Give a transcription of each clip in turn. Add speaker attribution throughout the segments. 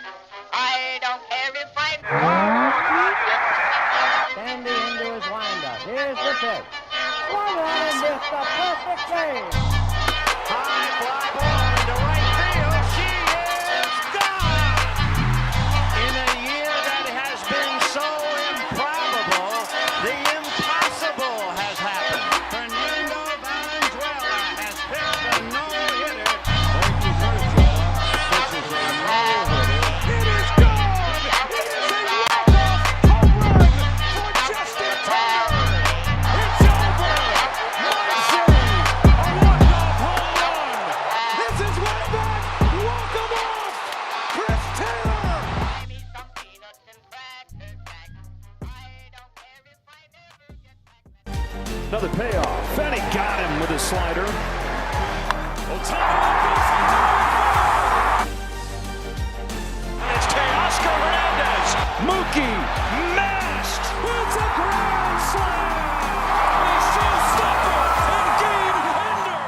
Speaker 1: track. I don't care if I...
Speaker 2: Sandy into his windup. Here's the pitch. Swung on and missed a perfect game.
Speaker 3: High fly ball into right field. She is gone. In a year that has been so improbable, the impossible has happened. Fernando Valenzuela has pitched a no-hitter.
Speaker 4: Clayton Kershaw pitches a no-hitter.
Speaker 3: It is gone. It is a walk-off home run for Justin Turner. It's over. Muncy, a walk-off home run. This is way back. Walk 'em off. Chris Taylor.
Speaker 1: Give me some peanuts and cracker jack. I don't care if I never get back.
Speaker 5: Another payoff. Fenny got him with a slider. It's Teoscar Hernandez. Mookie masked. It's a grand slam. He's unstoppable and game ender.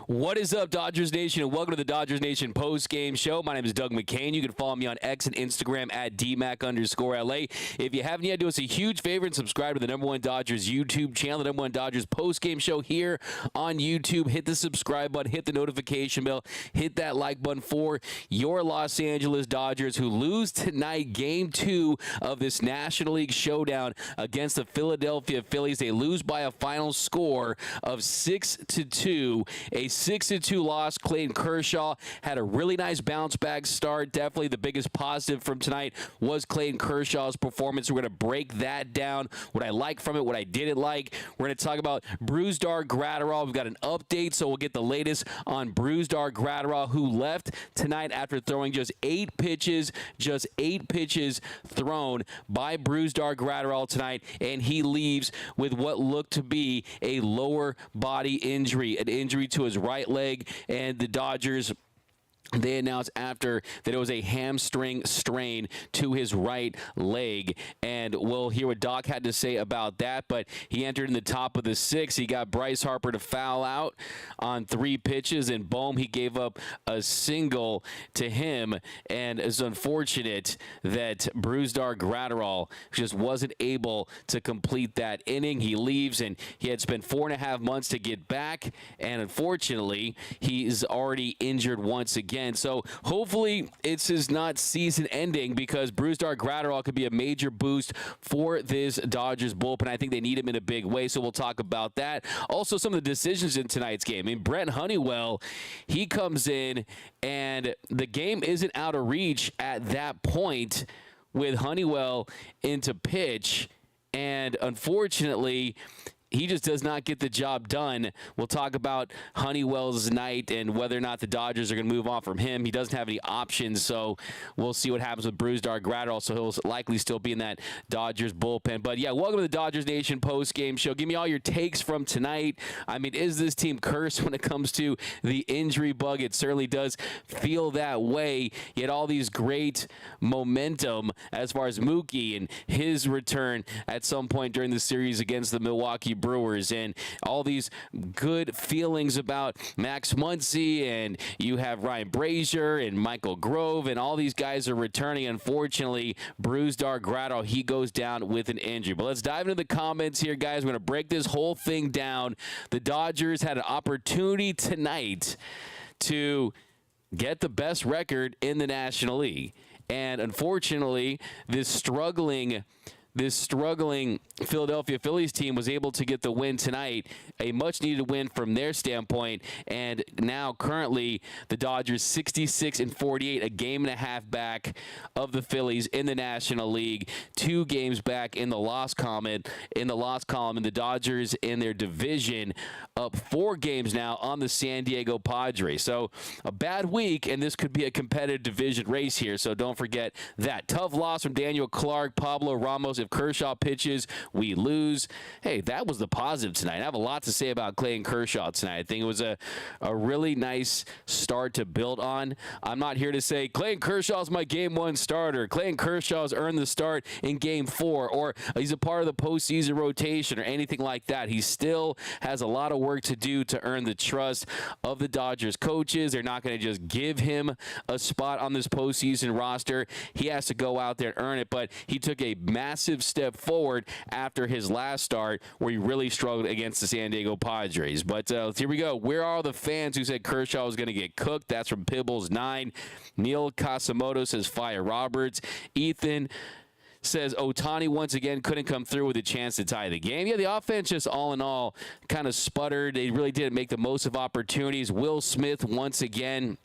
Speaker 6: What is up, Dodgers Nation, and welcome to the Dodgers Nation post-game show. My name is Doug McKain. You can follow me on X and Instagram at DMac_LA. If you haven't yet, do us a huge favor and subscribe to the #1 Dodgers YouTube channel, the #1 Dodgers post-game show here on YouTube. Hit the subscribe button, hit the notification bell, hit that like button for your Los Angeles Dodgers, who lose tonight, Game 2 of this National League showdown against the Philadelphia Phillies. They lose by a final score of 6-2. A 6-2 loss. Clayton Kershaw had a really nice bounce-back start. Definitely the biggest positive from tonight was Clayton Kershaw's performance. We're going to break that down, what I like from it, what I didn't like. We're going to talk about Brusdar Graterol. We've got an update, so we'll get the latest on Brusdar Graterol, who left tonight after throwing just 8 pitches thrown by Brusdar Graterol tonight, and he leaves with what looked to be a lower body injury, an injury to his right leg, and the Dodgers, they announced after that it was a hamstring strain to his right leg, and we'll hear what Doc had to say about that. But he entered in the top of the 6th. He got Bryce Harper to foul out on 3 pitches, and boom, he gave up a single to him. And it's unfortunate that Brusdar Graterol just wasn't able to complete that inning. He leaves, and he had spent 4.5 months to get back, and unfortunately, he's already injured once again. So hopefully this is not season ending, because Brusdar Graterol could be a major boost for this Dodgers bullpen. I think they need him in a big way, so we'll talk about that. Also, some of the decisions in tonight's game. I mean, Brent Honeywell, he comes in, and the game isn't out of reach at that point with Honeywell into pitch, and unfortunately, he just does not get the job done. We'll talk about Honeywell's night and whether or not the Dodgers are going to move on from him. He doesn't have any options, so we'll see what happens with Brusdar Graterol. So he'll likely still be in that Dodgers bullpen. But yeah, welcome to the Dodgers Nation post-game show. Give me all your takes from tonight. I mean, is this team cursed when it comes to the injury bug? It certainly does feel that way. Yet all these great momentum as far as Mookie and his return at some point during the series against the Milwaukee Brewers, and all these good feelings about Max Muncy, and you have Ryan Brazier and Michael Grove, and all these guys are returning. Unfortunately, Brusdar Graterol, he goes down with an injury. But let's dive into the comments here, guys. We're going to break this whole thing down. The Dodgers had an opportunity tonight to get the best record in the National League, and unfortunately, this struggling Philadelphia Phillies team was able to get the win tonight, a much-needed win from their standpoint, and now currently the Dodgers 66-48, a game and a half back of the Phillies in the National League, 2 games back in the loss column, and the Dodgers in their division up 4 games now on the San Diego Padres. So a bad week, and this could be a competitive division race here, so don't forget that. Tough loss from Daniel Clark, Pablo Ramos, If Kershaw pitches, we lose. Hey, that was the positive tonight. I have a lot to say about Clayton Kershaw tonight. I think it was a really nice start to build on. I'm not here to say Clayton Kershaw's my game 1 starter. Clayton Kershaw's earned the start in game 4, or he's a part of the postseason rotation or anything like that. He still has a lot of work to do to earn the trust of the Dodgers coaches. They're not going to just give him a spot on this postseason roster. He has to go out there and earn it, but he took a massive step forward after his last start where he really struggled against the San Diego Padres. But here we go. Where are all the fans who said Kershaw was going to get cooked? That's from Pibbles9. Neil Casamoto says fire Roberts. Ethan says Ohtani once again couldn't come through with a chance to tie the game. Yeah, the offense just all in all kind of sputtered. They really didn't make the most of opportunities. Will Smith once again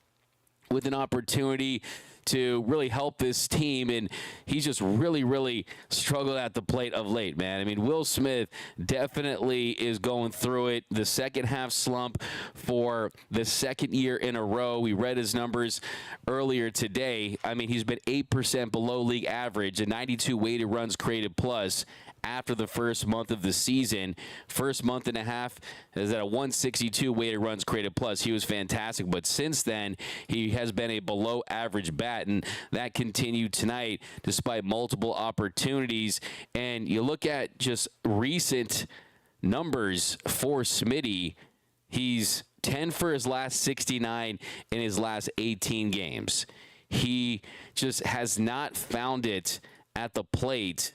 Speaker 6: with an opportunity to really help this team, and he's just really struggled at the plate of late, man. I mean, Will Smith definitely is going through it. The second half slump for the second year in a row. We read his numbers earlier today. I mean, he's been 8% below league average, a 92 weighted runs created plus after the first month of the season. First month and a half is at a 162 weighted runs created plus. He was fantastic, but since then he has been a below average bat, and that continued tonight despite multiple opportunities. And you look at just recent numbers for Smitty, he's 10 for his last 69 in his last 18 games. He just has not found it at the plate,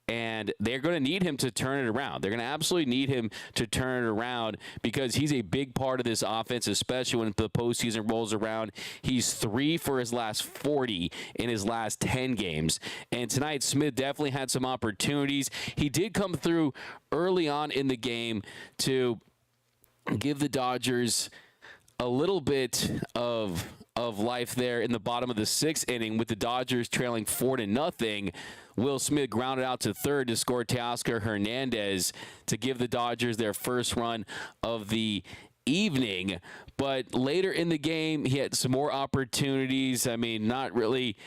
Speaker 6: and they're going to need him to turn it around. They're going to absolutely need him to turn it around because he's a big part of this offense, especially when the postseason rolls around. He's 3 for his last 40 in his last 10 games. And tonight, Smith definitely had some opportunities. He did come through early on in the game to give the Dodgers a little bit of life there in the bottom of the 6th inning with the Dodgers trailing 4-0. Will Smith grounded out to third to score Teoscar Hernandez to give the Dodgers their first run of the evening. But later in the game, he had some more opportunities. I mean, not really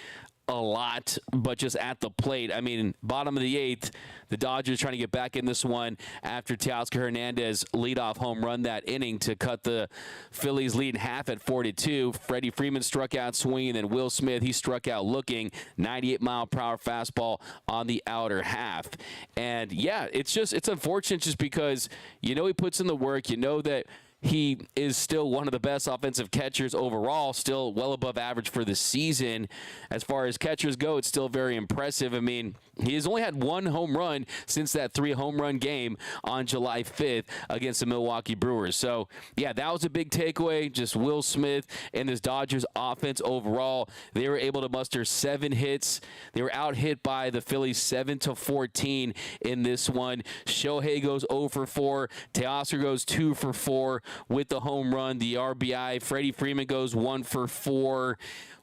Speaker 6: a lot, but just at the plate. I mean, bottom of the 8th, the Dodgers trying to get back in this one after Teoscar Hernandez leadoff home run that inning to cut the Phillies lead in half at 4-2. Freddie Freeman struck out swinging, and Will Smith, he struck out looking. 98-mile-per-hour fastball on the outer half. And yeah, it's unfortunate just because you know he puts in the work. You know that he is still one of the best offensive catchers overall, still well above average for the season. As far as catchers go, it's still very impressive. I mean, he has only had 1 home run since that 3-home-run game on July 5th against the Milwaukee Brewers. So, yeah, that was a big takeaway. Just Will Smith and this Dodgers offense overall. They were able to muster 7 hits. They were out-hit by the Phillies 7-14 in this one. Shohei goes 0 for 4. Teoscar goes 2 for 4. With the home run, the RBI. Freddie Freeman goes 1 for 4.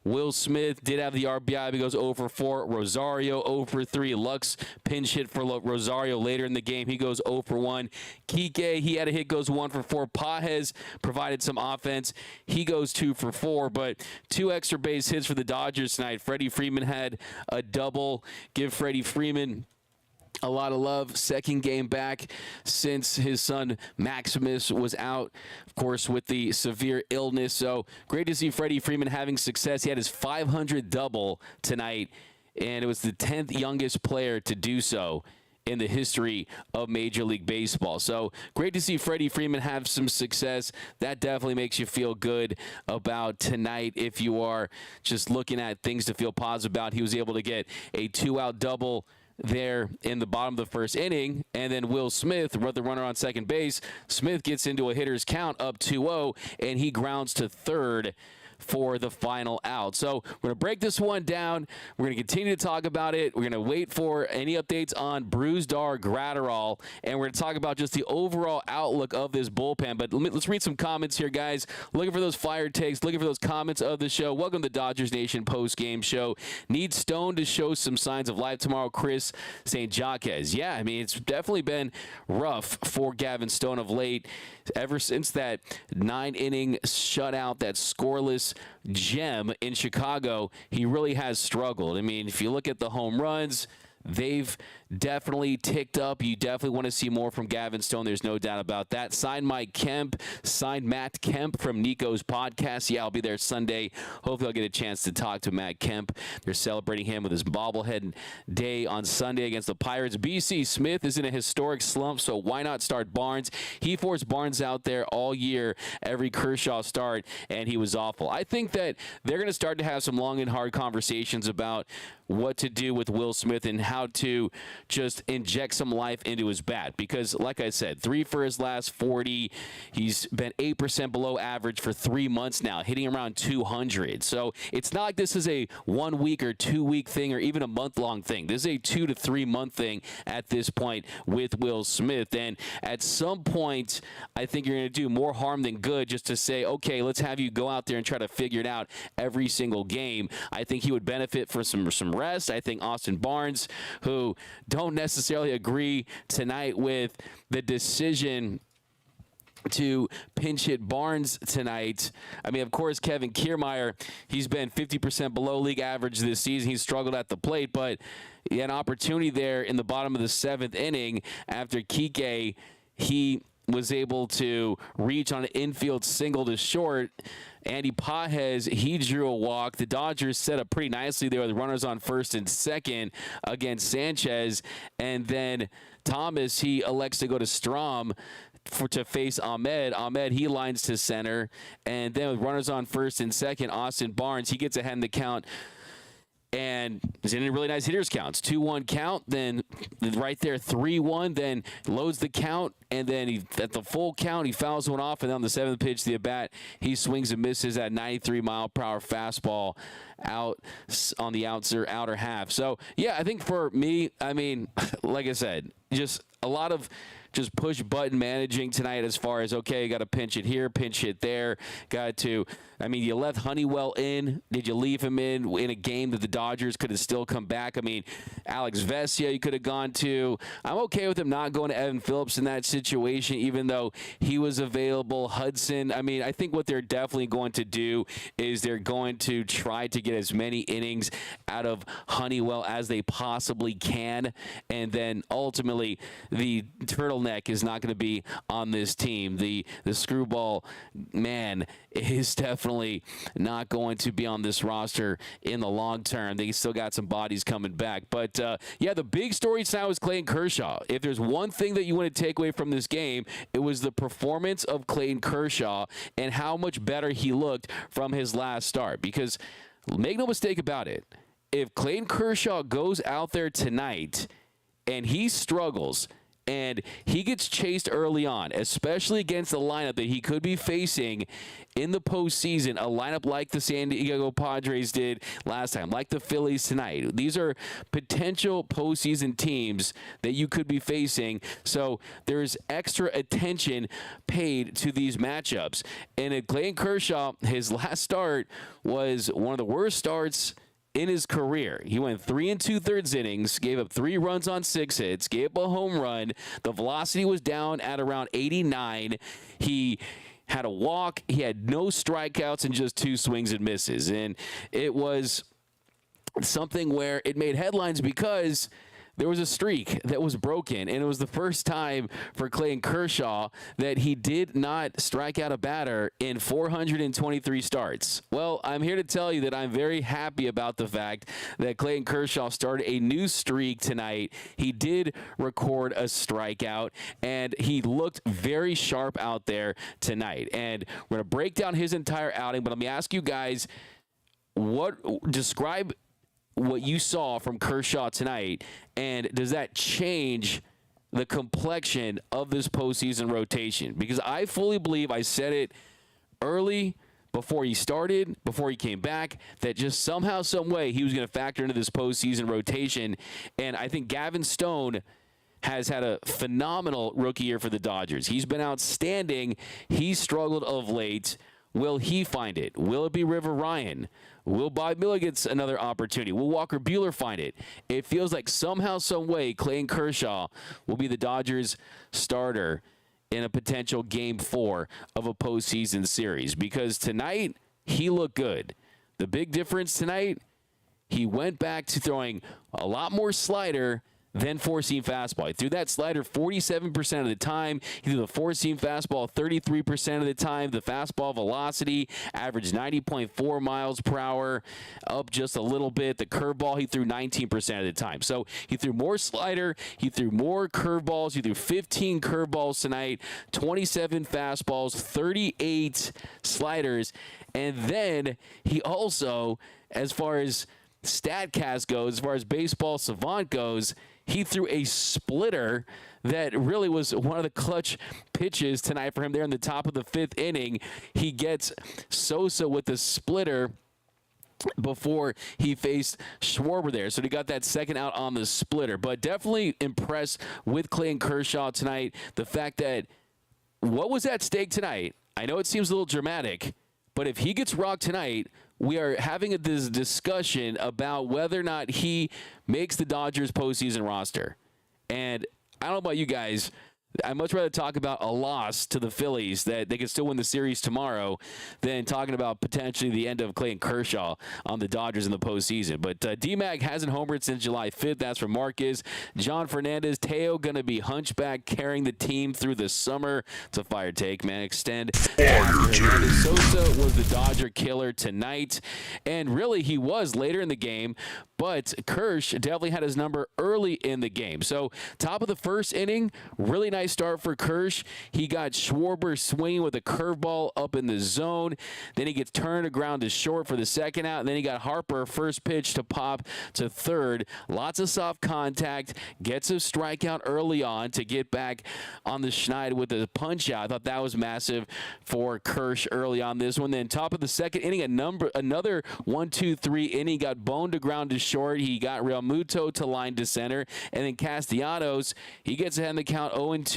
Speaker 6: Will Smith did have the RBI, but he goes 0 for 4. Rosario 0 for 3. Lux pinch hit for Rosario later in the game. He goes 0 for 1. Kike, he had a hit, goes 1 for 4. Pages provided some offense. He goes 2 for 4, but 2 extra base hits for the Dodgers tonight. Freddie Freeman had a double. Give Freddie Freeman a lot of love. Second game back since his son Maximus was out, of course, with the severe illness. So great to see Freddie Freeman having success. He had his 500 double tonight, and it was the 10th youngest player to do so in the history of Major League Baseball. So great to see Freddie Freeman have some success. That definitely makes you feel good about tonight if you are just looking at things to feel positive about. He was able to get a 2-out double there in the bottom of the first inning, and then Will Smith, the runner on second base, Smith gets into a hitter's count up 2-0, and he grounds to third for the final out. So we're going to break this one down. We're going to continue to talk about it. We're going to wait for any updates on Brusdar Graterol, and we're going to talk about just the overall outlook of this bullpen. But let's read some comments here, guys. Looking for those fire takes, looking for those comments of the show. Welcome to the Dodgers Nation post-game show. Need Stone to show some signs of life tomorrow, Chris St. Jacques. Yeah, I mean, it's definitely been rough for Gavin Stone of late. Ever since that 9-inning shutout, that scoreless gem in Chicago, he really has struggled. I mean, if you look at the home runs, they've definitely ticked up. You definitely want to see more from Gavin Stone. There's no doubt about that. Signed Mike Kemp, signed Matt Kemp from Nico's podcast. Yeah, I'll be there Sunday. Hopefully I'll get a chance to talk to Matt Kemp. They're celebrating him with his bobblehead day on Sunday against the Pirates. B.C. Smith is in a historic slump, so why not start Barnes? He forced Barnes out there all year, every Kershaw start, and he was awful. I think that they're going to start to have some long and hard conversations about what to do with Will Smith and how to just inject some life into his bat. Because, like I said, 3 for his last 40. He's been 8% below average for 3 months now, hitting around 200. So it's not like this is a 1 week or 2 week thing or even a month-long thing. This is a 2 to 3 month thing at this point with Will Smith. And at some point, I think you're going to do more harm than good just to say, okay, let's have you go out there and try to figure it out every single game. I think he would benefit from some rest. I think Austin Barnes, who don't necessarily agree tonight with the decision to pinch hit Barnes tonight. I mean, of course, Kevin Kiermaier, he's been 50% below league average this season. He's struggled at the plate, but he had an opportunity there in the bottom of the 7th inning after Kike, he was able to reach on an infield single to short. Andy Pajes, he drew a walk. The Dodgers set up pretty nicely there with runners on first and second against Sanchez. And then Thomas, he elects to go to Strom to face Ahmed. Ahmed, he lines to center. And then with runners on first and second, Austin Barnes, he gets ahead in the count. And he's in a really nice hitters counts. 2-1 count, then right there 3-1, then loads the count, and then he at the full count, he fouls one off, and then on the 7th pitch, the at-bat, he swings and misses that 93-mile-per-hour fastball out on the outer half. So, yeah, I think for me, I mean, like I said, just a lot of just push button managing tonight as far as, okay, got to pinch it here, pinch it there. Got to, I mean, you left Honeywell in. Did you leave him in a game that the Dodgers could have still come back? I mean, Alex Vesia you could have gone to. I'm okay with him not going to Evan Phillips in that situation, even though he was available. Hudson, I mean, I think what they're definitely going to do is they're going to try to get as many innings out of Honeywell as they possibly can. And then ultimately, the turtleneck is not going to be on this team. The screwball man is definitely not going to be on this roster in the long term. They still got some bodies coming back. But, yeah, the big story tonight was Clayton Kershaw. If there's one thing that you want to take away from this game, it was the performance of Clayton Kershaw and how much better he looked from his last start. Because make no mistake about it, if Clayton Kershaw goes out there tonight and he struggles and he gets chased early on, especially against the lineup that he could be facing in the postseason, a lineup like the San Diego Padres did last time, like the Phillies tonight. These are potential postseason teams that you could be facing, so there's extra attention paid to these matchups. And at Clayton Kershaw, his last start was one of the worst starts in his career. He went 3 2/3 innings, gave up 3 runs on 6 hits, gave up a home run. The velocity was down at around 89. He had a walk. He had no strikeouts and just 2 swings and misses. And it was something where it made headlines because there was a streak that was broken, and it was the first time for Clayton Kershaw that he did not strike out a batter in 423 starts. Well, I'm here to tell you that I'm very happy about the fact that Clayton Kershaw started a new streak tonight. He did record a strikeout, and he looked very sharp out there tonight. And we're going to break down his entire outing, but let me ask you guys, describe what you saw from Kershaw tonight, and does that change the complexion of this postseason rotation? Because I fully believe, I said it early before he started, before he came back, that just somehow, some way, he was going to factor into this postseason rotation. And I think Gavin Stone has had a phenomenal rookie year for the Dodgers. He's been outstanding. He's struggled of late. Will he find it? Will it be River Ryan? Will Bob Miller get another opportunity? Will Walker Buehler find it? It feels like somehow, some way, Clayton Kershaw will be the Dodgers starter in a potential Game 4 of a postseason series. Because tonight, he looked good. The big difference tonight, he went back to throwing a lot more slider than four-seam fastball. He threw that slider 47% of the time. He threw the four-seam fastball 33% of the time. The fastball velocity averaged 90.4 miles per hour, up just a little bit. The curveball he threw 19% of the time. So he threw more slider. He threw more curveballs. He threw 15 curveballs tonight, 27 fastballs, 38 sliders. And then he also, as far as StatCast goes, as far as Baseball Savant goes, he threw a splitter that really was one of the clutch pitches tonight for him there in the top of the 5th inning. He gets Sosa with the splitter before he faced Schwarber there. So he got that second out on the splitter. But definitely impressed with Clayton Kershaw tonight. The fact that what was at stake tonight, I know it seems a little dramatic, but if he gets rocked tonight, we are having this discussion about whether or not he makes the Dodgers postseason roster. And I don't know about you guys, I'd much rather talk about a loss to the Phillies that they can still win the series tomorrow than talking about potentially the end of Clayton Kershaw on the Dodgers in the postseason. But D-Mac hasn't homered since July 5th. That's from Marcus. John Fernandez, Teo going to be hunchback carrying the team through the summer. It's a fire take, man. Extend. Sosa was the Dodger killer tonight. And really, he was later in the game. But Kersh definitely had his number early in the game. So top of the 1st inning, really nice start for Kersh. He got Schwarber swinging with a curveball up in the zone. Then he gets turned to ground to short for the 2nd out. And then he got Harper, first pitch to pop to 3rd. Lots of soft contact. Gets a strikeout early on to get back on the schneid with a punch out. I thought that was massive for Kersh early on this one. Then top of the 2nd inning, another 1-2-3 inning. Got boned to ground to short. He got Real Muto to line to center. And then Castellanos, he gets ahead in the count 0-2.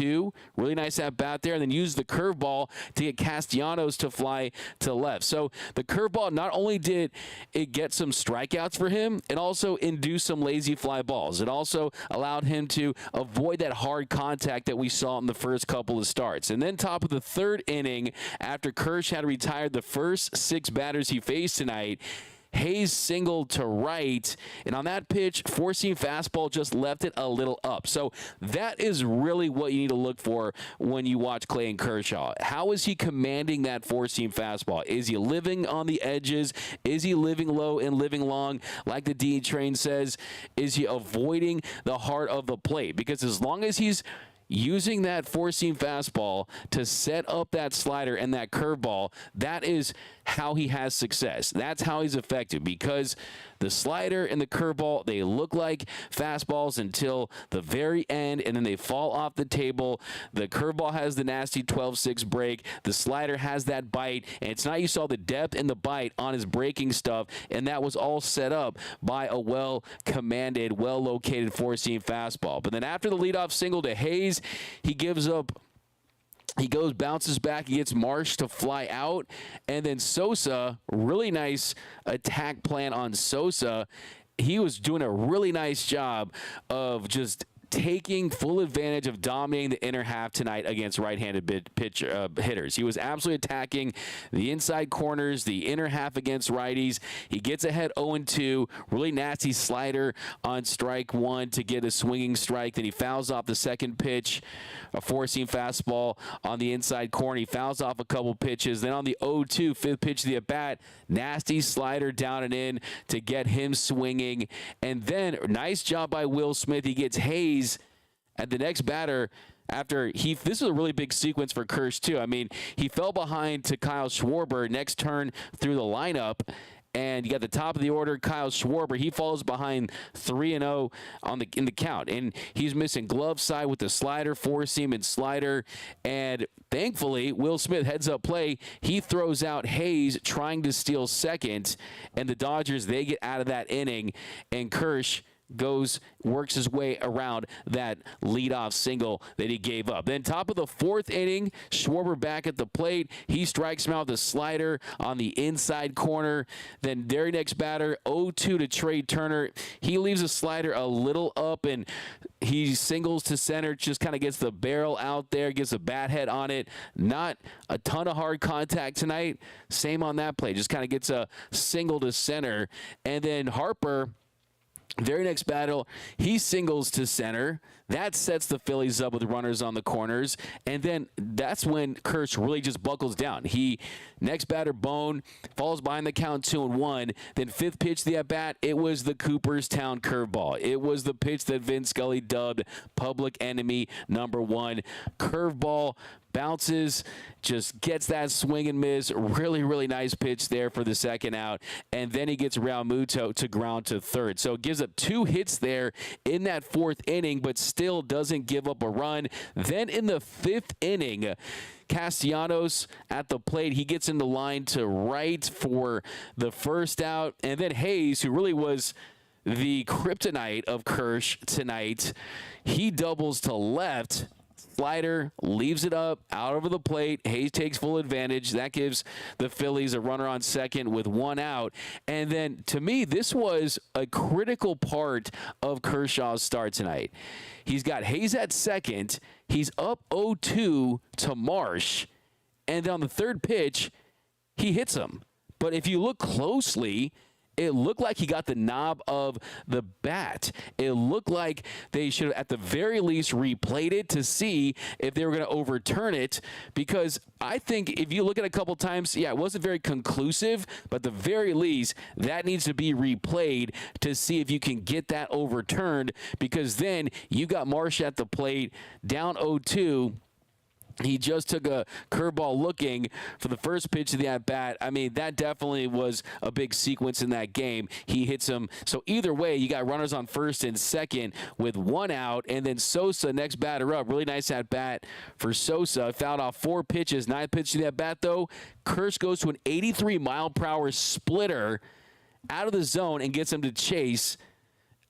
Speaker 6: Really nice at bat there. And then used the curveball to get Castellanos to fly to left. So the curveball, not only did it get some strikeouts for him, it also induced some lazy fly balls. It also allowed him to avoid that hard contact that we saw in the first couple of starts. And then top of the 3rd inning, after Kersh had retired the first 6 batters he faced tonight, Hayes singled to right, and on that pitch, four-seam fastball just left it a little up. So that is really what you need to look for when you watch Clayton Kershaw. How is he commanding that four-seam fastball? Is he living on the edges? Is he living low and living long, like the D train says? Is he avoiding the heart of the plate? Because as long as he's using that four-seam fastball to set up that slider and that curveball, that is how he has success. That's how he's effective, because the slider and the curveball, they look like fastballs until the very end, and then they fall off the table. The curveball has the nasty 12-6 break. The slider has that bite, and it's not, you saw the depth and the bite on his breaking stuff, and that was all set up by a well-commanded, well-located four-seam fastball. But then after the leadoff single to Hayes, he gives up. He goes, bounces back, he gets Marsh to fly out, and then Sosa, really nice attack plan on Sosa. He was doing a really nice job of just taking full advantage of dominating the inner half tonight against right-handed hitters. He was absolutely attacking the inside corners, the inner half against righties. He gets ahead 0-2, really nasty slider on strike 1 to get a swinging strike. Then he fouls off the 2nd pitch, a four-seam fastball on the inside corner. He fouls off a couple pitches. Then on the 0-2, 5th pitch of the at-bat, nasty slider down and in to get him swinging. And then nice job by Will Smith. He gets Hayes at the next batter after this was a really big sequence for Kersh too. I mean, he fell behind to Kyle Schwarber next turn through the lineup, and you got the top of the order, Kyle Schwarber. He falls behind 3-0 in the count, and he's missing glove side with the slider, four-seam and slider. And thankfully, Will Smith heads up play. He throws out Hayes trying to steal second, and the Dodgers, they get out of that inning, and Kersh works his way around that leadoff single that he gave up. Then top of the fourth inning, Schwarber back at the plate. He strikes him out with a slider on the inside corner. Then their next batter, 0-2 to Trey Turner. He leaves a slider a little up, and he singles to center, just kind of gets the barrel out there, gets a bat head on it. Not a ton of hard contact tonight. Same on that play. Just kind of gets a single to center. And then Harper, very next battle, he singles to center. That sets the Phillies up with runners on the corners. And then that's when Kersh really just buckles down. Next batter, Bone, falls behind the count 2-1. Then fifth pitch, the at-bat, it was the Cooperstown curveball. It was the pitch that Vin Scully dubbed public enemy number 1. Curveball, bounces, just gets that swing and miss. Really, really nice pitch there for the second out. And then he gets Realmuto to ground to third. So it gives up 2 hits there in that fourth inning, but still doesn't give up a run. Then in the fifth inning, Castellanos at the plate. He gets in the line to right for the first out. And then Hayes, who really was the kryptonite of Kersh tonight, he doubles to left. Slider, leaves it up, out over the plate. Hayes takes full advantage. That gives the Phillies a runner on second with 1 out. And then, to me, this was a critical part of Kershaw's start tonight. He's got Hayes at second. He's up 0-2 to Marsh. And on the third pitch, he hits him. But if you look closely, it looked like he got the knob of the bat. It looked like they should have, at the very least, replayed it to see if they were going to overturn it. Because I think if you look at it a couple times, yeah, it wasn't very conclusive, but at the very least, that needs to be replayed to see if you can get that overturned. Because then you got Marsh at the plate, down 0-2. He just took a curveball looking for the first pitch of the at-bat. I mean, that definitely was a big sequence in that game. He hits him. So either way, you got runners on first and second with 1 out. And then Sosa, next batter up. Really nice at-bat for Sosa. Fouled off 4 pitches. 9th pitch of the at-bat, though. Kersh goes to an 83-mile-per-hour splitter out of the zone and gets him to chase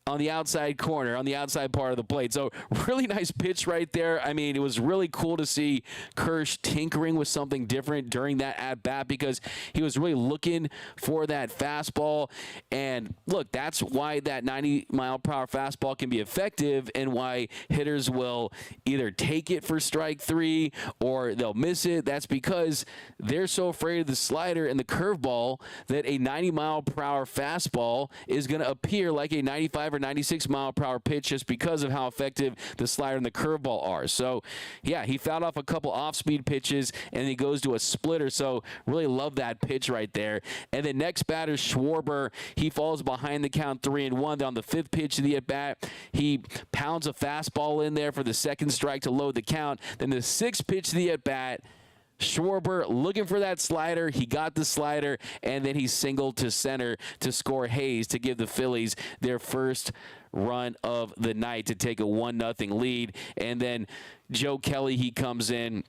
Speaker 6: on the outside corner, on the outside part of the plate. So really nice pitch right there. I mean, it was really cool to see Kersh tinkering with something different during that at-bat because he was really looking for that fastball. And look, that's why that 90-mile-per-hour fastball can be effective and why hitters will either take it for strike 3 or they'll miss it. That's because they're so afraid of the slider and the curveball that a 90-mile-per-hour fastball is going to appear like a 95 or 96-mile-per-hour pitch just because of how effective the slider and the curveball are. So, yeah, he fouled off a couple off-speed pitches, and he goes to a splitter. So, really love that pitch right there. And then next batter, Schwarber, he falls behind the count 3-1. Then on the 5th pitch of the at-bat, he pounds a fastball in there for the second strike to load the count. Then the 6th pitch of the at-bat, Schwarber looking for that slider. He got the slider, and then he singled to center to score Hayes to give the Phillies their first run of the night to take a 1-0 lead. And then Joe Kelly, he comes in,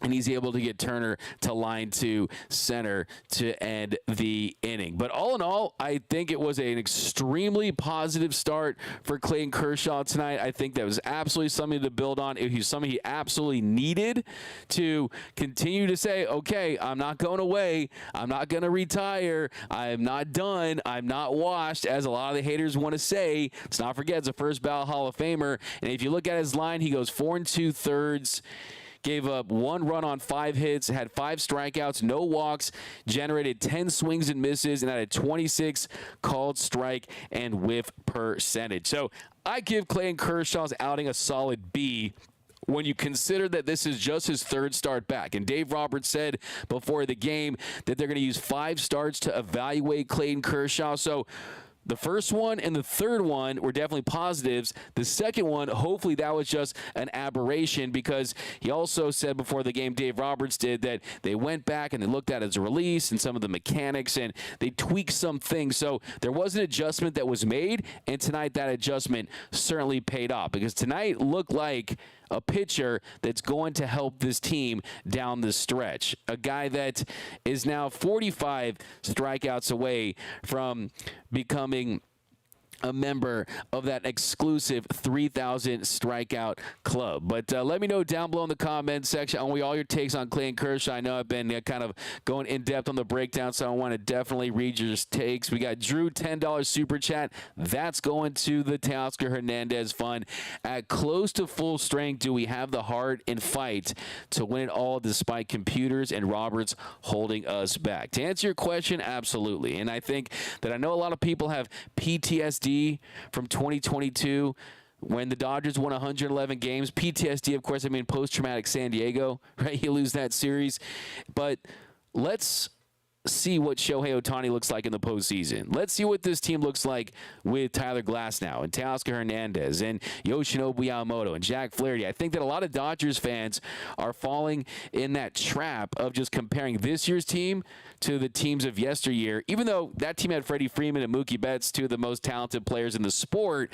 Speaker 6: and he's able to get Turner to line to center to end the inning. But all in all, I think it was an extremely positive start for Clayton Kershaw tonight. I think that was absolutely something to build on. It was something he absolutely needed to continue to say, okay, I'm not going away. I'm not going to retire. I'm not done. I'm not washed, as a lot of the haters want to say. Let's not forget, it's a first ballot Hall of Famer. And if you look at his line, he goes 4 2/3. Gave up 1 run on 5 hits, had 5 strikeouts, no walks, generated 10 swings and misses, and had a 26 called strike and whiff percentage. So I give Clayton Kershaw's outing a solid B when you consider that this is just his 3rd start back. And Dave Roberts said before the game that they're going to use 5 starts to evaluate Clayton Kershaw. So the first one and the third one were definitely positives. The second one, hopefully that was just an aberration, because he also said before the game, Dave Roberts did, that they went back and they looked at his release and some of the mechanics and they tweaked some things. So there was an adjustment that was made, and tonight that adjustment certainly paid off, because tonight looked like a pitcher that's going to help this team down the stretch. A guy that is now 45 strikeouts away from becoming a member of that exclusive 3,000 strikeout club. But let me know down below in the comments section on all your takes on Clayton Kershaw. I know I've been kind of going in depth on the breakdown, so I want to definitely read your takes. We got Drew, $10 super chat. That's going to the Teoscar Hernandez fund. At close to full strength, do we have the heart and fight to win it all despite computers and Roberts holding us back? To answer your question, absolutely. And I think that I know a lot of people have PTSD from 2022 when the Dodgers won 111 games. PTSD, of course, I mean post-traumatic San Diego, right? You lose that series. But let's see what Shohei Ohtani looks like in the postseason. Let's see what this team looks like with Tyler Glasnow and Teoscar Hernandez and Yoshinobu Yamamoto and Jack Flaherty. I think that a lot of Dodgers fans are falling in that trap of just comparing this year's team to the teams of yesteryear, even though that team had Freddie Freeman and Mookie Betts, two of the most talented players in the sport,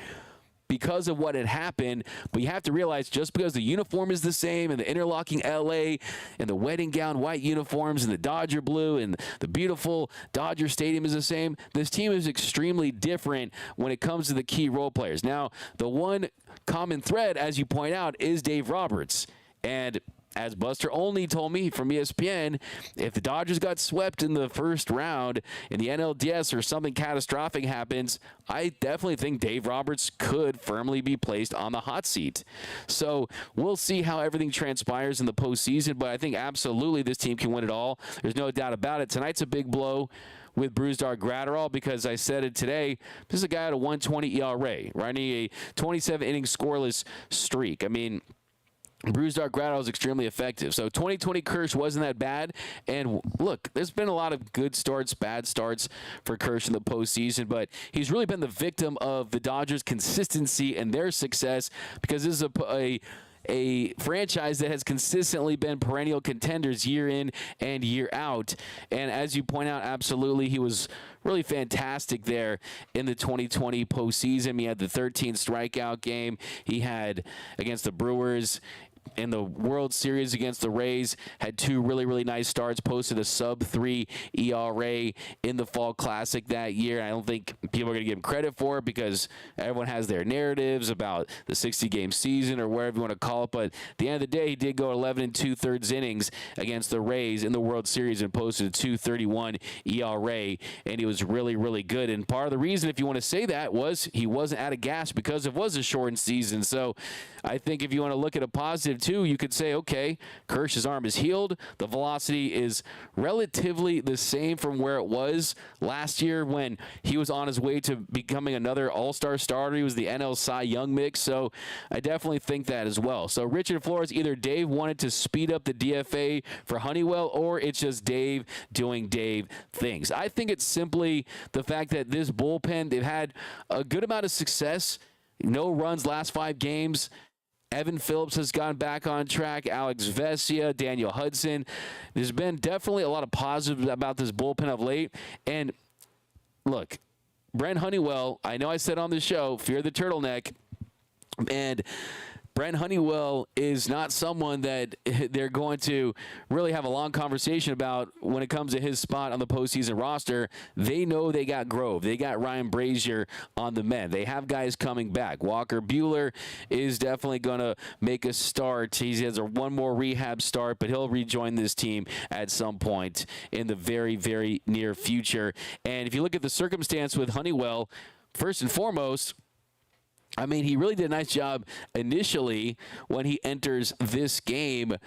Speaker 6: because of what had happened. But you have to realize just because the uniform is the same and the interlocking LA and the wedding gown white uniforms and the Dodger blue and the beautiful Dodger Stadium is the same, this team is extremely different when it comes to the key role players. Now, the one common thread, as you point out, is Dave Roberts. And as Buster Olney told me from ESPN, if the Dodgers got swept in the first round in the NLDS or something catastrophic happens, I definitely think Dave Roberts could firmly be placed on the hot seat. So we'll see how everything transpires in the postseason, but I think absolutely this team can win it all. There's no doubt about it. Tonight's a big blow with Brusdar Graterol because I said it today. This is a guy at a 1.20 ERA, running a 27-inning scoreless streak. I mean, Brusdar Graterol is extremely effective. So 2020 Kersh wasn't that bad. And look, there's been a lot of good starts, bad starts for Kersh in the postseason, but he's really been the victim of the Dodgers' consistency and their success because this is a franchise that has consistently been perennial contenders year in and year out. And as you point out, absolutely, he was really fantastic there in the 2020 postseason. He had the 13 strikeout game he had against the Brewers. In the World Series against the Rays, had two really nice starts, posted a sub-3 ERA in the Fall Classic that year. I don't think people are going to give him credit for it because everyone has their narratives about the 60-game season or whatever you want to call it. But at the end of the day, he did go 11 2/3 innings against the Rays in the World Series and posted a 2.31 ERA, and he was really good. And part of the reason, if you want to say that, was he wasn't out of gas because it was a shortened season. So I think if you want to look at a positive too, you could say, okay, Kersh's arm is healed. The velocity is relatively the same from where it was last year when he was on his way to becoming another all-star starter. He was the NL Cy Young mix, so I definitely think that as well. So Richard Flores, either Dave wanted to speed up the DFA for Honeywell or it's just Dave doing Dave things. I think it's simply the fact that this bullpen, they've had a good amount of success. No runs last 5 games. Evan Phillips has gone back on track. Alex Vesia, Daniel Hudson. There's been definitely a lot of positives about this bullpen of late. And look, Brent Honeywell, I know I said on the show, fear the turtleneck. And Brent Honeywell is not someone that they're going to really have a long conversation about when it comes to his spot on the postseason roster. They know they got Grove. They got Ryan Brazier on the men. They have guys coming back. Walker Buehler is definitely going to make a start. He has one more rehab start, but he'll rejoin this team at some point in the very near future. And if you look at the circumstance with Honeywell, first and foremost, I mean, he really did a nice job initially when he enters this game.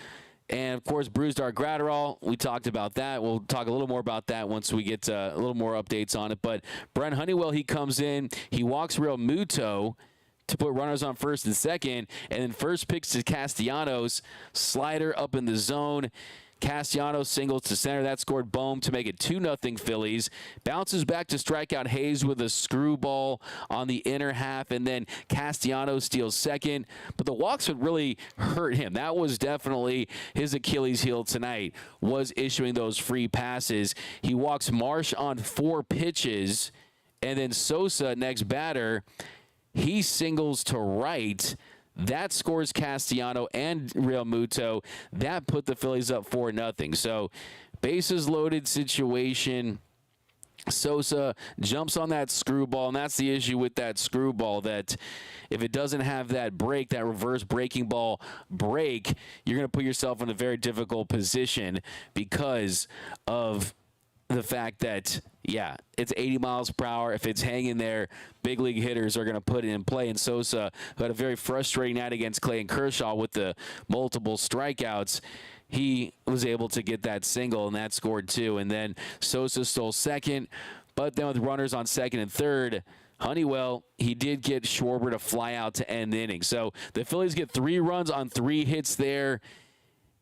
Speaker 6: And, of course, Brusdar Graterol, we talked about that. We'll talk a little more about that once we get a little more updates on it. But Brent Honeywell, he comes in. He walks Real Muto to put runners on first and second. And then first pitch to Castellanos, slider up in the zone. Castellanos singles to center. That scored Bohm to make it 2-0 Phillies. Bounces back to strike out Hayes with a screwball on the inner half, and then Castellanos steals second. But the walks would really hurt him. That was definitely his Achilles heel tonight, was issuing those free passes. He walks Marsh on 4 pitches, and then Sosa, next batter, he singles to right. That scores Castellano and Real Muto. That put the Phillies up 4-0. So bases loaded situation. Sosa jumps on that screwball, and that's the issue with that screwball, that if it doesn't have that break, that reverse breaking ball break, you're going to put yourself in a very difficult position because of the fact that, yeah, it's 80 miles per hour. If it's hanging there, big league hitters are going to put it in play. And Sosa, who had a very frustrating night against Clayton Kershaw with the multiple strikeouts, he was able to get that single, and that scored 2. And then Sosa stole second, but then with runners on second and third, Honeywell, he did get Schwarber to fly out to end the inning. So the Phillies get 3 runs on 3 hits there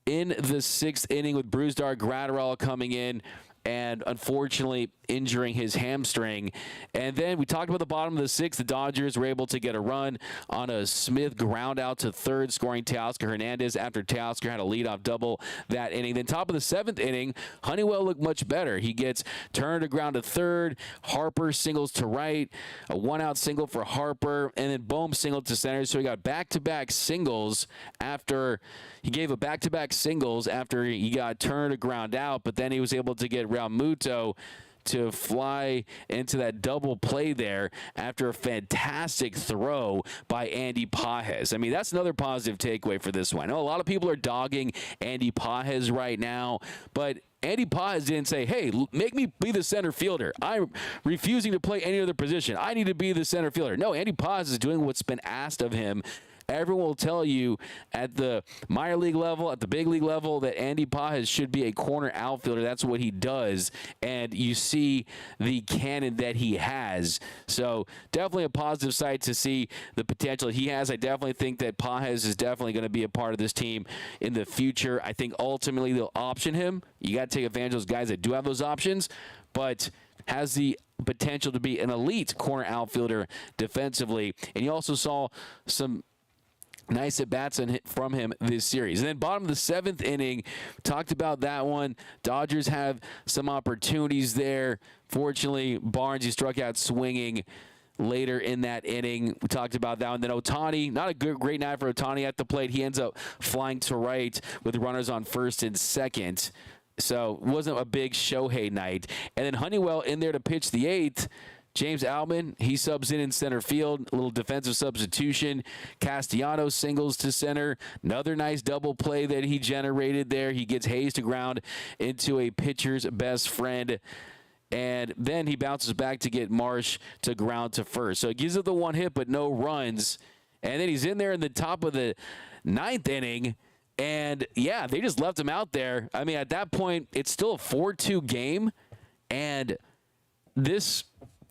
Speaker 6: in the 6th inning, with Brusdar Graterol coming in and unfortunately injuring his hamstring. And then we talked about the bottom of the 6th. The Dodgers were able to get a run on a Smith ground out to third, scoring Teoscar Hernandez after Teoscar had a leadoff double that inning. Then top of the 7th inning, Honeywell looked much better. He gets Turner to ground to third, Harper singles to right, a 1-out single for Harper, and then Bohm singled to center. So he got back-to-back singles after he gave a back-to-back singles after he got Turner to ground out, but then he was able to get Realmuto to fly into that double play there after a fantastic throw by Andy Pages. I mean, that's another positive takeaway for this one. I know a lot of people are dogging Andy Pages right now, but Andy Pages didn't say, hey, make me be the center fielder. I'm refusing to play any other position. I need to be the center fielder. No, Andy Pages is doing what's been asked of him. Everyone will tell you at the minor league level, at the big league level, that Andy Pages should be a corner outfielder. That's what he does, and you see the cannon that he has. So definitely a positive side to see the potential he has. I definitely think that Pages is definitely going to be a part of this team in the future. I think ultimately they'll option him. You got to take advantage of those guys that do have those options, but has the potential to be an elite corner outfielder defensively. And you also saw some nice at-bats from him this series. And then bottom of the 7th inning, talked about that one. Dodgers have some opportunities there. Fortunately, Barnes, he struck out swinging later in that inning. We talked about that one. Then Ohtani, not a great night for Ohtani at the plate. He ends up flying to right with runners on first and second. So it wasn't a big Shohei night. And then Honeywell in there to pitch the 8th. James Outman, he subs in center field, a little defensive substitution. Castellanos singles to center. Another nice double play that he generated there. He gets Hayes to ground into a pitcher's best friend. And then he bounces back to get Marsh to ground to first. So it gives it the 1 hit, but no runs. And then he's in there in the top of the 9th inning. And, yeah, they just left him out there. I mean, at that point, it's still a 4-2 game. And this,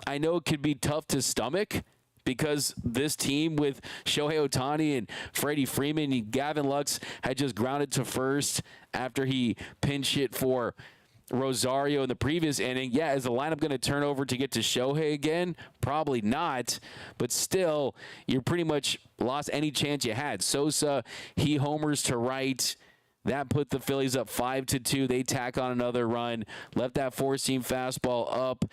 Speaker 6: I know it could be tough to stomach because this team with Shohei Ohtani and Freddie Freeman and Gavin Lux had just grounded to first after he pinch hit for Rosario in the previous inning. Yeah, is the lineup going to turn over to get to Shohei again? Probably not, but still, you pretty much lost any chance you had. Sosa, he homers to right. That put the Phillies up 5-2. They tack on another run, left that four-seam fastball up,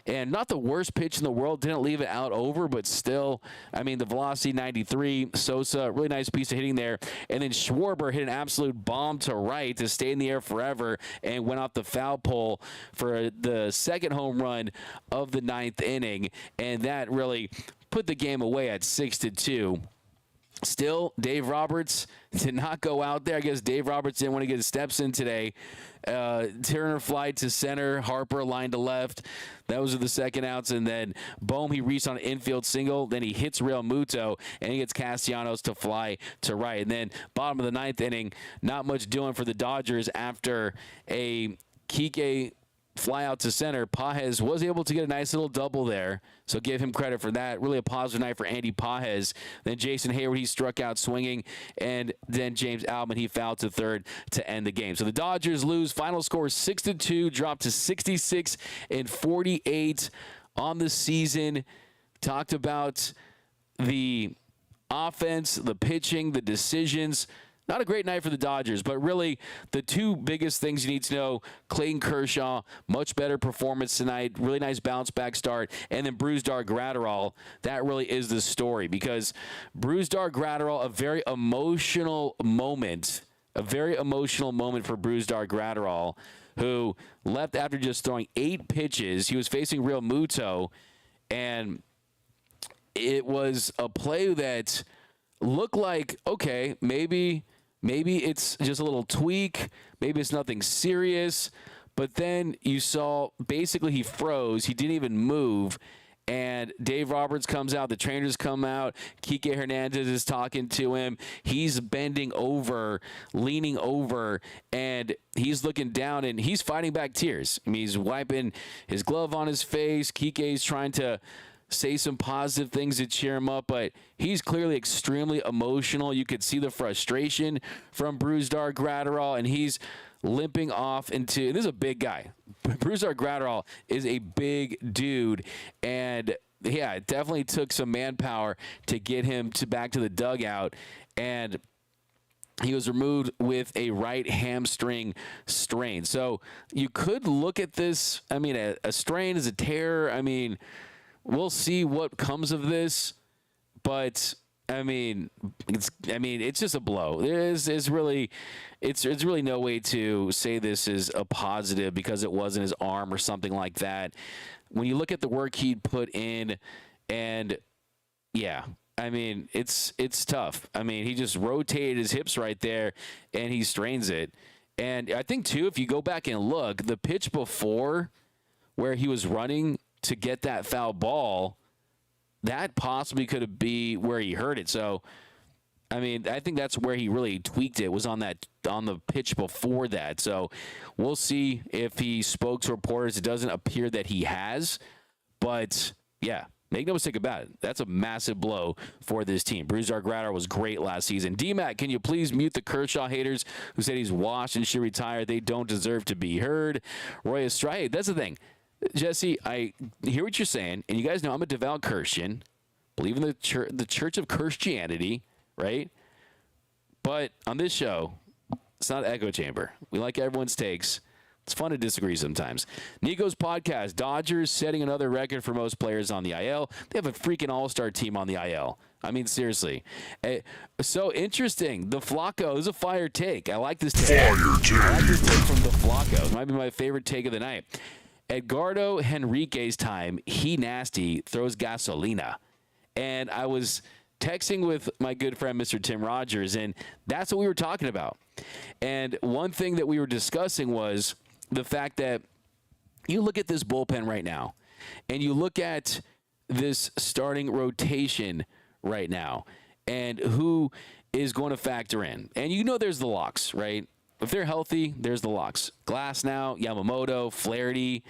Speaker 6: and not the worst pitch in the world. Didn't leave it out over, but still, I mean, the velocity 93. Sosa, really nice piece of hitting there. And then Schwarber hit an absolute bomb to right to stay in the air forever and went off the foul pole for the second home run of the 9th inning, and that really put the game away at 6-2. Still, Dave Roberts did not go out there. I guess Dave Roberts didn't want to get his steps in today. Turner fly to center. Harper line to left. Those are the second outs. And then Bohm, he reached on an infield single. Then he hits Realmuto, and he gets Castellanos to fly to right. And then bottom of the 9th inning, not much doing for the Dodgers after a Kike fly out to center. Pages was able to get a nice little double there, so give him credit for that. Really a positive night for Andy Pages. Then Jason Hayward, he struck out swinging, and then James Outman, he fouled to third to end the game. So the Dodgers lose. Final score 6-2, dropped to 66-48 on the season. Talked about the offense, the pitching, the decisions. Not a great night for the Dodgers, but really the two biggest things you need to know, Clayton Kershaw, much better performance tonight, really nice bounce-back start, and then Brusdar Graterol. That really is the story because Brusdar Graterol, a very emotional moment for Brusdar Graterol who left after just throwing 8 pitches. He was facing Real Muto, and it was a play that looked like, okay, maybe it's just a little tweak. Maybe it's nothing serious. But then you saw basically he froze. He didn't even move. And Dave Roberts comes out. The trainers come out. Kike Hernandez is talking to him. He's bending over, leaning over, and he's looking down, and he's fighting back tears. I mean, he's wiping his glove on his face. Kike's trying to say some positive things to cheer him up, but he's clearly extremely emotional. You could see the frustration from Brusdar Graterol, and he's limping off into, this is a big guy. Brusdar Graterol is a big dude, and yeah, it definitely took some manpower to get him back to the dugout, and he was removed with a right hamstring strain. So you could look at this, I mean, a strain is a tear. I mean, we'll see what comes of this, but I mean, it's just a blow. It's really no way to say this is a positive because it wasn't his arm or something like that. When you look at the work he'd put in, and yeah, I mean, it's tough. I mean, he just rotated his hips right there, and he strains it. And I think too, if you go back and look, the pitch before where he was running to get that foul ball, that possibly could be where he hurt it. So, I mean, I think that's where he really tweaked it, was on the pitch before that. So we'll see if he spoke to reporters. It doesn't appear that he has, but yeah, make no mistake about it. That's a massive blow for this team. Brusdar Graterol was great last season. D-Mac, can you please mute the Kershaw haters who said he's washed and should retire? They don't deserve to be heard. Roy Estrada, that's the thing. Jesse, I hear what you're saying, and you guys know I'm a devout Christian, believe in the church of Christianity, right? But on this show, it's not an echo chamber. We like everyone's takes. It's fun to disagree sometimes. Nico's podcast, Dodgers setting another record for most players on the IL. They have a freaking all-star team on the IL. I mean, seriously. So interesting. The Flacco is a fire take. I like this take. I like this take from the Flacco. It might be my favorite take of the night. Edgardo Henrique's time, he nasty, throws gasolina. And I was texting with my good friend, Mr. Tim Rogers, and that's what we were talking about. And one thing that we were discussing was the fact that you look at this bullpen right now, and you look at this starting rotation right now, and who is going to factor in. And you know there's the locks, right? If they're healthy, there's the locks. Glasnow, Yamamoto, Flaherty,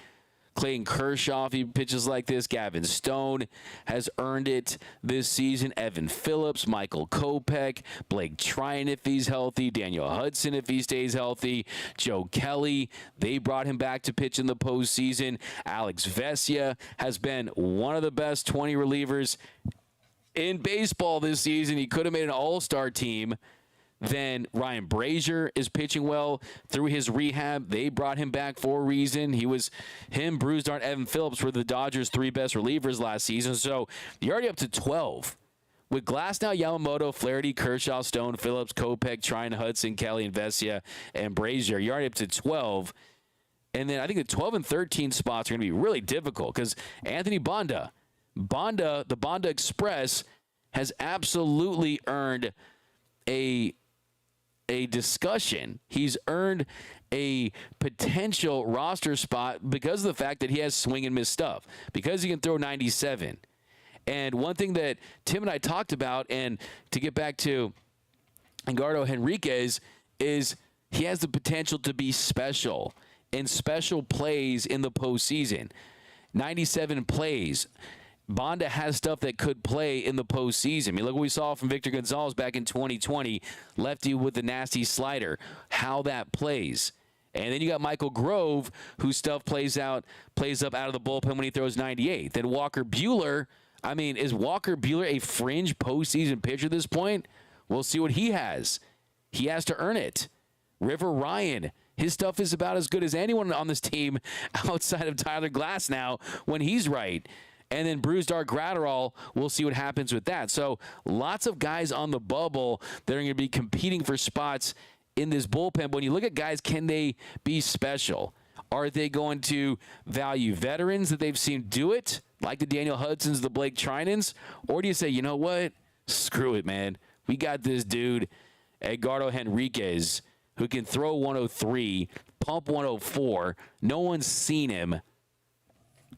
Speaker 6: Clayton Kershaw, if he pitches like this. Gavin Stone has earned it this season. Evan Phillips, Michael Kopech, Blake Tryon if he's healthy, Daniel Hudson if he stays healthy, Joe Kelly, they brought him back to pitch in the postseason. Alex Vesia has been one of the best 20 relievers in baseball this season. He could have made an all-star team. Then Ryan Brazier is pitching well through his rehab. They brought him back for a reason. Him, Brusdar, and Evan Phillips were the Dodgers' 3 best relievers last season. So you're already up to 12. With Glasnow, Yamamoto, Flaherty, Kershaw, Stone, Phillips, Kopech, Tryon, Hudson, Kelly, and Vesia, and Brazier. You're already up to 12. And then I think the 12 and 13 spots are going to be really difficult because Anthony Banda, the Banda Express, has absolutely earned a discussion. He's earned a potential roster spot because of the fact that he has swing and miss stuff, because he can throw 97. And one thing that Tim and I talked about, and to get back to Edgardo Henriquez, is he has the potential to be special in special plays in the postseason. 97 plays. Banda has stuff that could play in the postseason. I mean, look what we saw from Victor Gonzalez back in 2020. Lefty with the nasty slider. How that plays. And then you got Michael Grove, whose stuff plays up out of the bullpen when he throws 98. Then Walker Buehler. I mean, is Walker Buehler a fringe postseason pitcher at this point? We'll see what he has. He has to earn it. River Ryan. His stuff is about as good as anyone on this team outside of Tyler Glasnow when he's right. And then Brusdar Graterol, we'll see what happens with that. So lots of guys on the bubble that are going to be competing for spots in this bullpen. When you look at guys, can they be special? Are they going to value veterans that they've seen do it, like the Daniel Hudsons, the Blake Trinans? Or do you say, you know what? Screw it, man. We got this dude, Edgardo Henriquez, who can throw 103, pump 104. No one's seen him.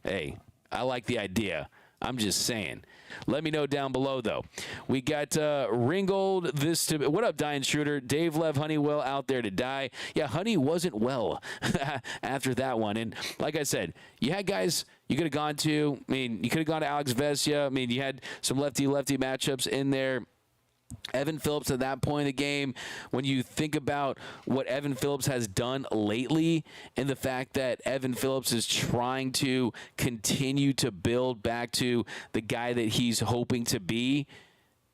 Speaker 6: Hey, I like the idea. I'm just saying. Let me know down below, though. We got Ringgold. What up, Diane Schroeder? Dave Lev Honeywell out there to die. Yeah, Honey wasn't well after that one. And like I said, you had guys you could have gone to. I mean, you could have gone to Alex Vesia. I mean, you had some lefty-lefty matchups in there. Evan Phillips at that point in the game, when you think about what Evan Phillips has done lately and the fact that Evan Phillips is trying to continue to build back to the guy that he's hoping to be.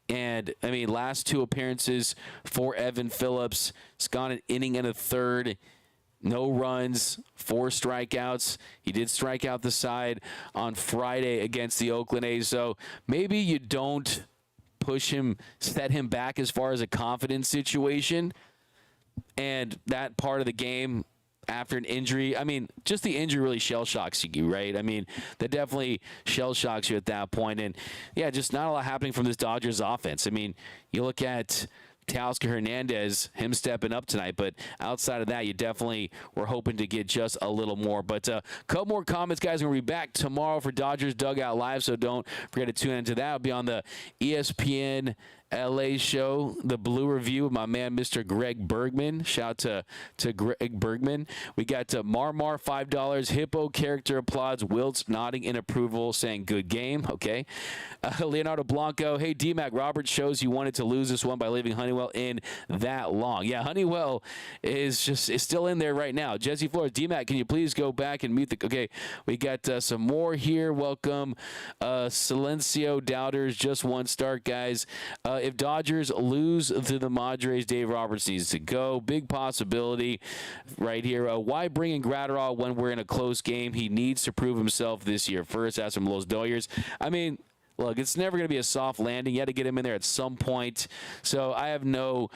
Speaker 6: And, I mean, last 2 appearances for Evan Phillips, it's gone an inning and a third. No runs, 4 strikeouts. He did strike out the side on Friday against the Oakland A's. So maybe you don't push him, set him back as far as a confidence situation. And that part of the game after an injury, I mean, just the injury really shell shocks you, right? I mean, that definitely shell shocks you at that point. And, yeah, just not a lot happening from this Dodgers offense. I mean, you look at Teoscar Hernandez, him stepping up tonight. But outside of that, you definitely were hoping to get just a little more. But a couple more comments, guys. We're going to be back tomorrow for Dodgers Dugout Live, so don't forget to tune into that. It'll be on the ESPN LA show, the Blue Review with my man, Mr. Greg Bergman. Shout out to Greg Bergman. We got Marmar, $5. Hippo character applauds. Wiltz nodding in approval, saying good game. Okay. Leonardo Blanco. Hey, D-Mac, Robert shows he wanted to lose this one by leaving Honeywell in that long. Yeah, Honeywell is still in there right now. Jesse Flores. D-Mac, can you please go back and mute the... Okay, we got some more here. Welcome. Silencio Doubters. Just 1 start, guys. If Dodgers lose to the Padres, Dave Roberts needs to go. Big possibility right here. Why bring in Graterol when we're in a close game? He needs to prove himself this year first. That's from Los Dodgers. I mean, look, it's never going to be a soft landing. You had to get him in there at some point. So I have no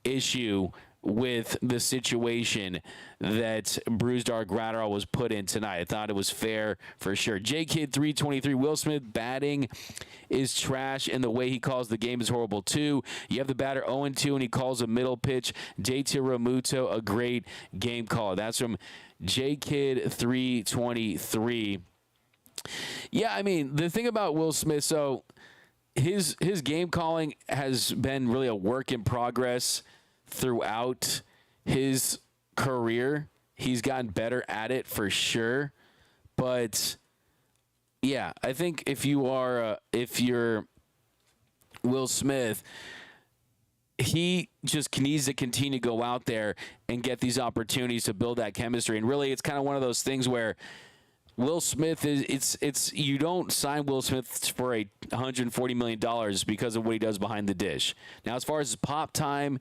Speaker 6: issue with the situation that Brusdar Graterol was put in tonight. I thought it was fair for sure. J-Kid 323, Will Smith batting is trash, and the way he calls the game is horrible too. You have the batter 0-2, and he calls a middle pitch. JT Realmuto, a great game caller. That's from J-Kid 323. Yeah, I mean, the thing about Will Smith, so his game calling has been really a work in progress throughout his career. He's gotten better at it for sure. But yeah, I think if you're Will Smith, he just needs to continue to go out there and get these opportunities to build that chemistry. And really, it's kind of one of those things where Will Smith it's you don't sign Will Smith for $140 million because of what he does behind the dish. Now, as far as his pop time,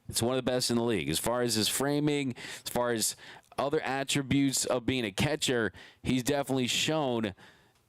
Speaker 6: it's one of the best in the league. As far as his framing, as far as other attributes of being a catcher, he's definitely shown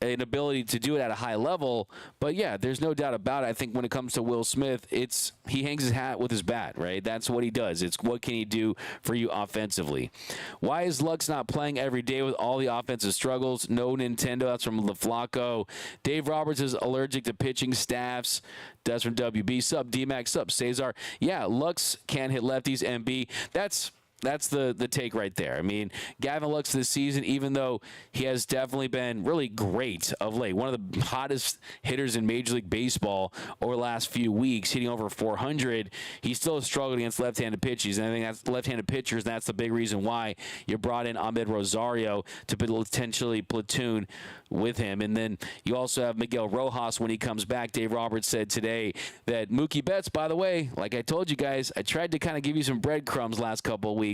Speaker 6: an ability to do it at a high level. But yeah, there's no doubt about it. I think when it comes to Will Smith, he hangs his hat with his bat, right? That's what he does. It's what can he do for you offensively. Why is Lux not playing every day with all the offensive struggles? No Nintendo. That's from LaFlaco. Dave Roberts is allergic to pitching staffs. That's from WB. Sup, D-Max. Sup, Cesar. Yeah, Lux can't hit lefties. MB. That's the take right there. I mean, Gavin Lux this season, even though he has definitely been really great of late, one of the hottest hitters in Major League Baseball over the last few weeks, hitting over 400, he still has struggled against left-handed pitchers. And I think that's left-handed pitchers, and that's the big reason why you brought in Ahmed Rosario to potentially platoon with him. And then you also have Miguel Rojas when he comes back. Dave Roberts said today that Mookie Betts, by the way, like I told you guys, I tried to kind of give you some breadcrumbs last couple of weeks.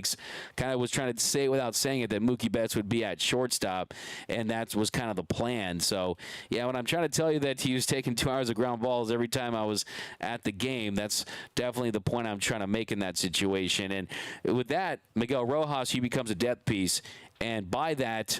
Speaker 6: Kind of was trying to say it without saying it that Mookie Betts would be at shortstop, and that was kind of the plan. So, yeah, when I'm trying to tell you that he was taking 2 hours of ground balls every time I was at the game, that's definitely the point I'm trying to make in that situation. And with that, Miguel Rojas, he becomes a depth piece, and by that,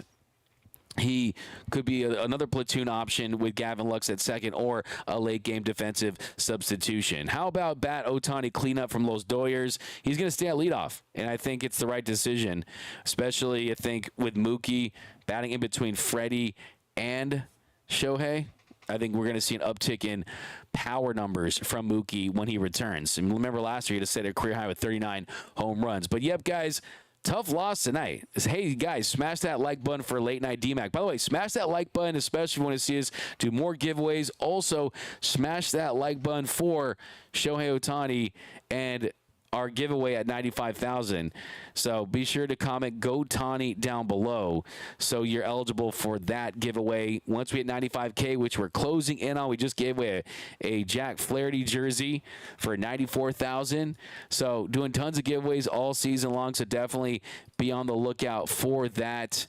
Speaker 6: he could be another platoon option with Gavin Lux at second or a late game defensive substitution. How about Bat Ohtani cleanup from Los Doyers? He's going to stay at leadoff, and I think it's the right decision, especially I think with Mookie batting in between Freddie and Shohei. I think we're going to see an uptick in power numbers from Mookie when he returns. And remember last year he just set a career high with 39 home runs. But yep, guys, tough loss tonight. Hey, guys, smash that like button for Late Night DMAC. By the way, smash that like button, especially if you want to see us do more giveaways. Also, smash that like button for Shohei Ohtani and our giveaway at 95,000. So be sure to comment "Go Tani" down below so you're eligible for that giveaway. Once we hit 95K, which we're closing in on, we just gave away a Jack Flaherty jersey for 94,000. So doing tons of giveaways all season long, so definitely be on the lookout for that.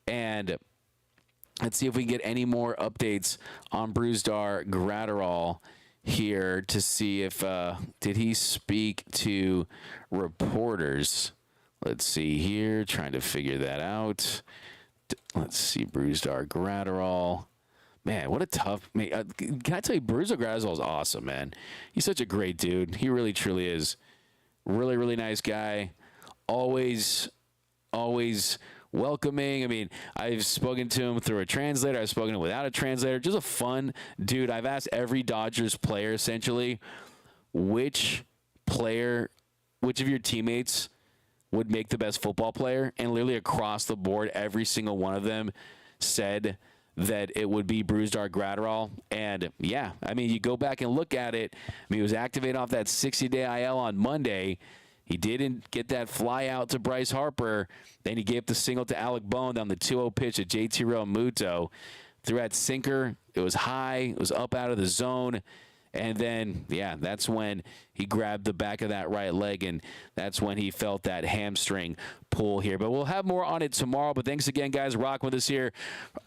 Speaker 6: And let's see if we can get any more updates on Brusdar Graterol here to see if did he speak to reporters. Let's see here, trying to figure that out. Let's see, Brusdar Graterol. Man, what a tough man. Can I tell you, Brusdar Graterol is awesome, man. He's such a great dude. He really truly is. Really, really nice guy. Always welcoming. I mean, I've spoken to him through a translator. I've spoken to him without a translator. Just a fun dude. I've asked every Dodgers player, essentially, which of your teammates would make the best football player. And literally across the board, every single one of them said that it would be Brusdar Graterol. And, yeah, I mean, you go back and look at it. I mean, he was activated off that 60-day IL on Monday. He didn't get that fly out to Bryce Harper. Then he gave the single to Alec Bowen on the 2-0 pitch to JT Realmuto. Threw that sinker. It was high. It was up out of the zone. And then, yeah, that's when he grabbed the back of that right leg, and that's when he felt that hamstring pull here. But we'll have more on it tomorrow. But thanks again, guys, rocking with us here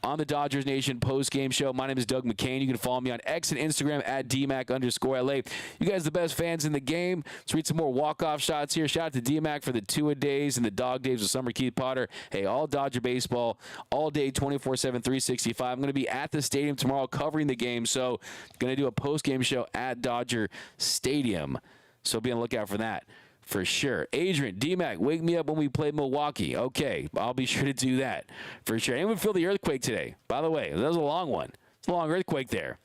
Speaker 6: on the Dodgers Nation post-game show. My name is Doug McKain. You can follow me on X and Instagram at DMAC_LA. You guys the best fans in the game. Let's read some more walk-off shots here. Shout out to DMAC for the two-a-days and the dog days with Summer Keith Potter. Hey, all Dodger baseball, all day, 24/7, 365. I'm going to be at the stadium tomorrow covering the game, so going to do a post-game show at Dodger Stadium. So be on the lookout for that for sure. Adrian, DMAC, wake me up when we play Milwaukee. Okay, I'll be sure to do that for sure. Anyone feel the earthquake today? By the way, that was a long one. It's a long earthquake there.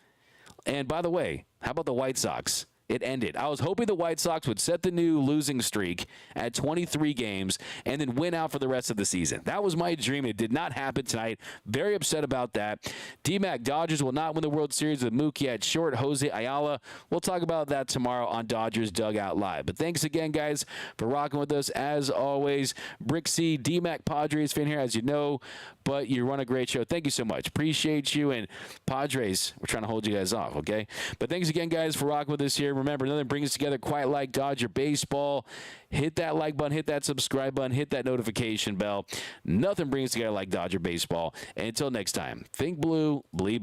Speaker 6: And by the way, how about the White Sox? It ended. I was hoping the White Sox would set the new losing streak at 23 games and then win out for the rest of the season. That was my dream. It did not happen tonight. Very upset about that. DMAC, Dodgers will not win the World Series with Mookie at short. Jose Ayala. We'll talk about that tomorrow on Dodgers Dugout Live. But thanks again, guys, for rocking with us. As always, Brick C, DMAC Padres fan here, as you know, but you run a great show. Thank you so much. Appreciate you. And Padres, we're trying to hold you guys off, okay? But thanks again, guys, for rocking with us here. Remember, nothing brings us together quite like Dodger baseball. Hit that like button, hit that subscribe button, hit that notification bell. Nothing brings us together like Dodger baseball. And until next time, think blue, bleed blue.